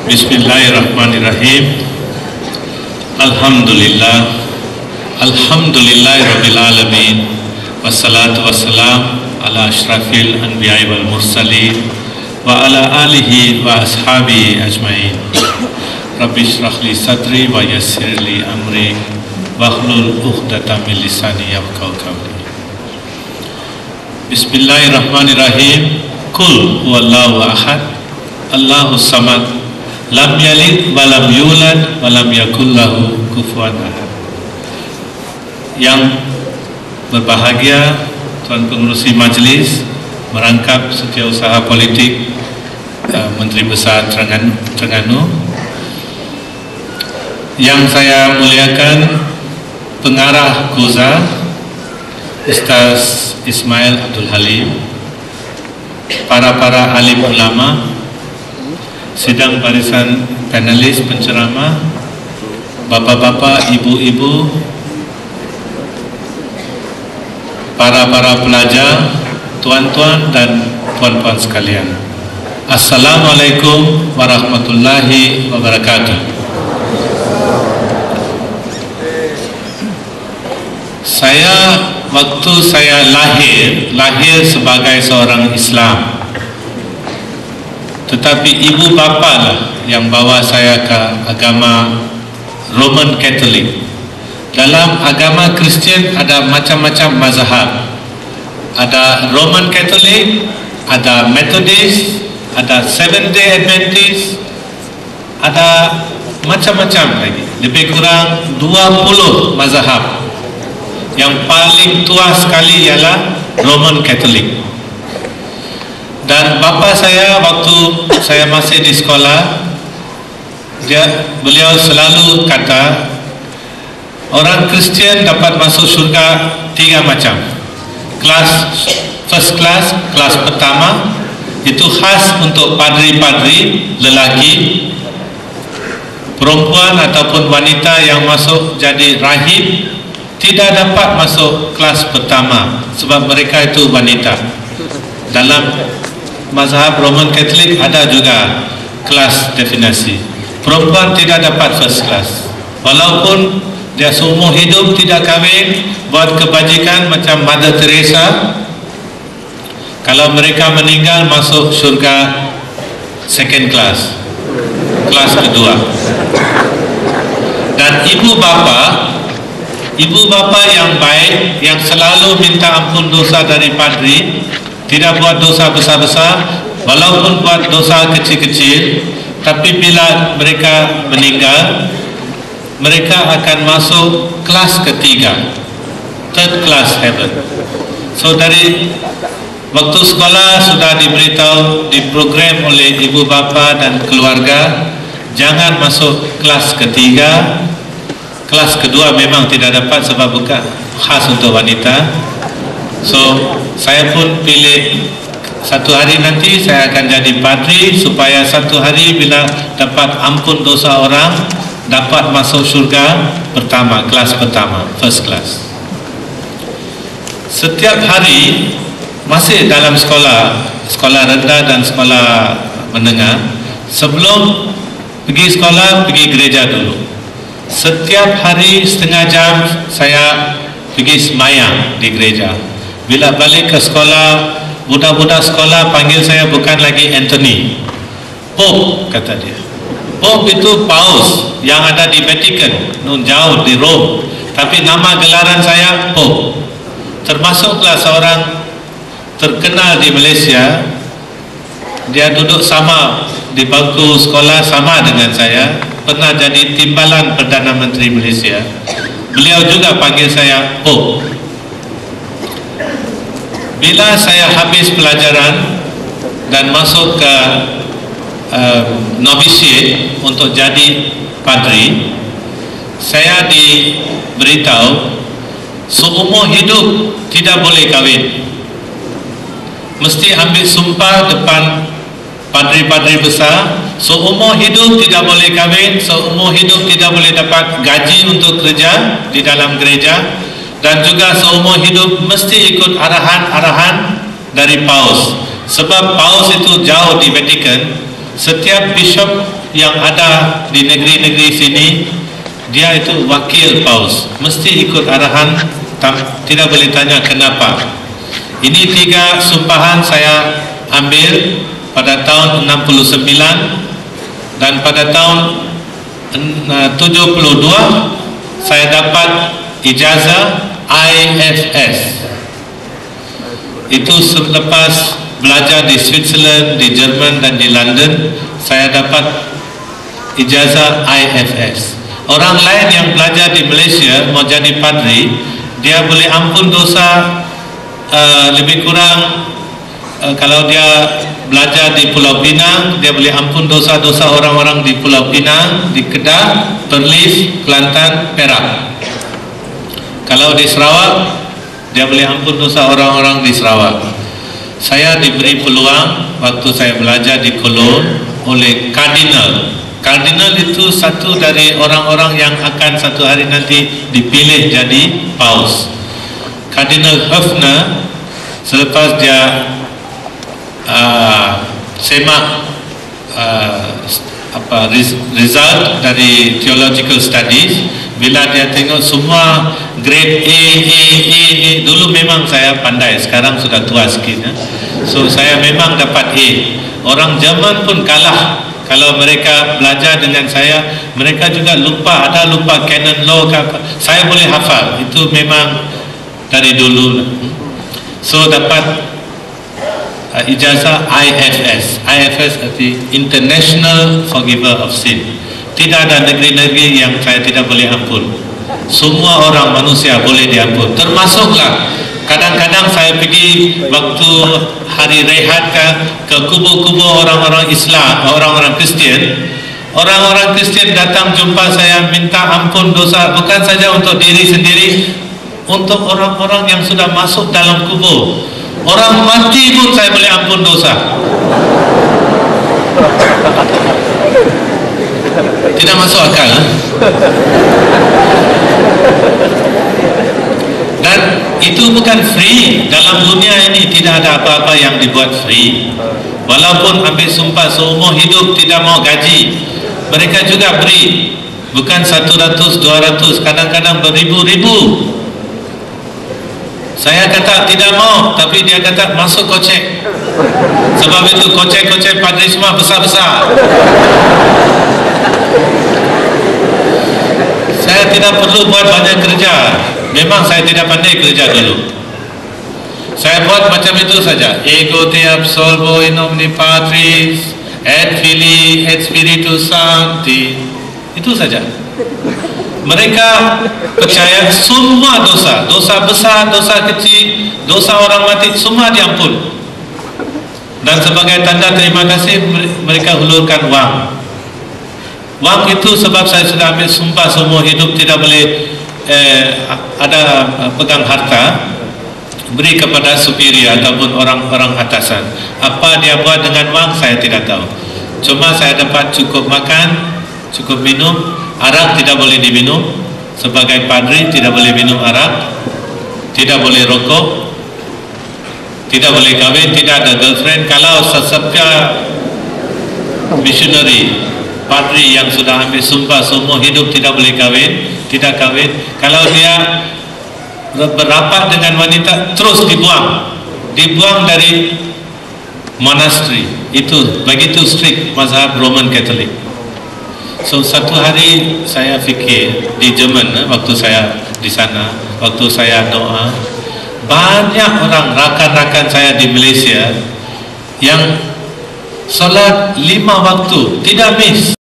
Bismillahirrahmanirrahim. Alhamdulillah. Alhamdulillahirabbil alamin. Wassalatu wassalam ala asyrafil anbiya'i wal mursalin wa ala alihi wa ashabihi ajmain. Rabbi shrah li sadri wa yassir li amri wahlul 'uqdatam min lisani yafqahu qawli. Bismillahirrahmanirrahim. Qul huwallahu ahad, Allahus samad, lam yalid wa lam yulad wa lam yakul lahu kufuwan ahad. Yang berbahagia Tuan Pengerusi Majlis, merangkap Setiausaha Politik Menteri Besar Terengganu, yang saya muliakan Pengarah Koza Ustaz Ismail Abdul Halim, para alim ulama, sidang barisan panelis penceramah, bapak-bapak, ibu-ibu, para pelajar, tuan-tuan dan puan-puan sekalian. Assalamualaikum warahmatullahi wabarakatuh. Waktu saya lahir sebagai seorang Islam, tetapi ibu bapa lah yang bawa saya ke agama Roman Catholic. Dalam agama Kristian ada macam-macam mazhab. Ada Roman Catholic, ada Methodist, ada Seventh Day Adventist, ada macam-macam lagi. Lebih kurang 20 mazhab. Yang paling tua sekali ialah Roman Catholic. Dan bapa saya waktu saya masih di sekolah, beliau selalu kata orang Kristian dapat masuk syurga 3 macam. First class, kelas pertama, itu khas untuk padri-padri lelaki. Perempuan ataupun wanita yang masuk jadi rahib tidak dapat masuk kelas pertama sebab mereka itu wanita. Dalam mazhab Roman Catholic ada juga kelas definisi. Perempuan tidak dapat first class, walaupun dia seumur hidup tidak kahwin, buat kebajikan macam Mother Teresa. Kalau mereka meninggal masuk syurga second class, kelas kedua. Dan ibu bapa yang baik, yang selalu minta ampun dosa dari padri, tidak buat dosa besar-besar, walaupun buat dosa kecil-kecil, tapi bila mereka meninggal, mereka akan masuk kelas ketiga, third class heaven. So dari waktu sekolah sudah diberitahu, diprogram oleh ibu bapa dan keluarga, jangan masuk kelas ketiga. Kelas kedua memang tidak dapat sebab bukan khas untuk wanita. So saya pun pilih satu hari nanti saya akan jadi padri, supaya satu hari bila dapat ampun dosa orang, dapat masuk syurga pertama, kelas pertama, first class. Setiap hari masih dalam sekolah rendah dan sekolah menengah, sebelum pergi sekolah, pergi gereja dulu. Setiap hari setengah jam saya pergi sembahyang di gereja. Bila balik ke sekolah, budak-budak sekolah panggil saya bukan lagi Anthony, Pope kata dia. Pope itu paus yang ada di Vatican, nun jauh di Rome, tapi nama gelaran saya Pope. Termasuklah seorang terkenal di Malaysia, dia duduk sama di bangku sekolah sama dengan saya, pernah jadi timbalan Perdana Menteri Malaysia. Beliau juga panggil saya Pope. Bila saya habis pelajaran dan masuk ke novitiate untuk jadi padri, saya diberitahu seumur hidup tidak boleh kahwin. Mesti ambil sumpah depan padri-padri besar, seumur hidup tidak boleh kahwin, seumur hidup tidak boleh dapat gaji untuk kerja di dalam gereja, dan juga seumur hidup mesti ikut arahan-arahan dari paus. Sebab paus itu jauh di Vatican, setiap bishop yang ada di negeri-negeri sini, dia itu wakil paus, mesti ikut arahan, tidak boleh tanya kenapa. Ini 3 sumpahan saya ambil pada tahun 69, dan pada tahun 72 saya dapat ijazah IFS. Itu selepas belajar di Switzerland, di Jerman dan di London, saya dapat ijazah IFS. Orang lain yang belajar di Malaysia mau jadi padri, dia boleh ampun dosa lebih kurang kalau dia belajar di Pulau Pinang, dia boleh ampun dosa-dosa orang-orang di Pulau Pinang, di Kedah, Perlis, Kelantan, Perak. Kalau di Sarawak, dia boleh ampun dosa orang-orang di Sarawak. Saya diberi peluang waktu saya belajar di Cologne oleh Kardinal. Kardinal itu satu dari orang-orang yang akan satu hari nanti dipilih jadi paus. Kardinal Höfner, selepas dia semak result dari theological studies, bila dia tengok semua grade A, dulu memang saya pandai, sekarang sudah tua sikit ya. So saya memang dapat A. Orang Jerman pun kalah. Kalau mereka belajar dengan saya, mereka juga lupa canon law ke apa. Saya boleh hafal, itu memang dari dulu. So dapat ijazah IFS. IFS arti International Forgiver of Sin. Tidak ada negeri-negeri yang saya tidak boleh ampun. Semua orang manusia boleh diampun. Termasuklah kadang-kadang saya pergi waktu hari rehat ke kubur-kubur orang-orang Islam, orang-orang Kristian. Orang-orang Kristian datang jumpa saya minta ampun dosa, bukan saja untuk diri sendiri, untuk orang-orang yang sudah masuk dalam kubur. Orang mati pun saya boleh ampun dosa. Tidak masuk akal. Dan itu bukan free. Dalam dunia ini tidak ada apa-apa yang dibuat free. Walaupun ambil sumpah seumur hidup tidak mau gaji, mereka juga beri. Bukan 100, 200, kadang-kadang beribu-ribu. Saya kata tidak mau, tapi dia kata masuk kocek. Sebab itu kocek-kocek padri semua besar-besar. Saya tidak perlu buat banyak kerja. Memang saya tidak pandai kerja dulu. Saya buat macam itu saja. Ego te absolvo in nomine Patris et Filii et Spiritus Sancti. Itu saja. Mereka percaya semua dosa, dosa besar, dosa kecil, dosa orang mati, semua diampun. Dan sebagai tanda terima kasih, mereka hulurkan wang. Wang itu sebab saya sudah ambil sumpah seumur hidup tidak boleh ada pegang harta, beri kepada superior ataupun orang-orang atasan. Apa dia buat dengan wang saya tidak tahu. Cuma saya dapat cukup makan, cukup minum. Arak tidak boleh diminum. Sebagai padri tidak boleh minum arak, tidak boleh rokok, tidak boleh kahwin, tidak ada girlfriend. Kalau sesepia missionary, padri yang sudah ambil sumpah seumur hidup tidak boleh kahwin, tidak kahwin. Kalau dia berapat dengan wanita, terus dibuang dari monastery. Itu begitu strict mazhab Roman Catholic. So satu hari saya fikir di Jerman, waktu saya di sana, waktu saya doa, banyak orang rakan-rakan saya di Malaysia yang solat 5 waktu tidak miss.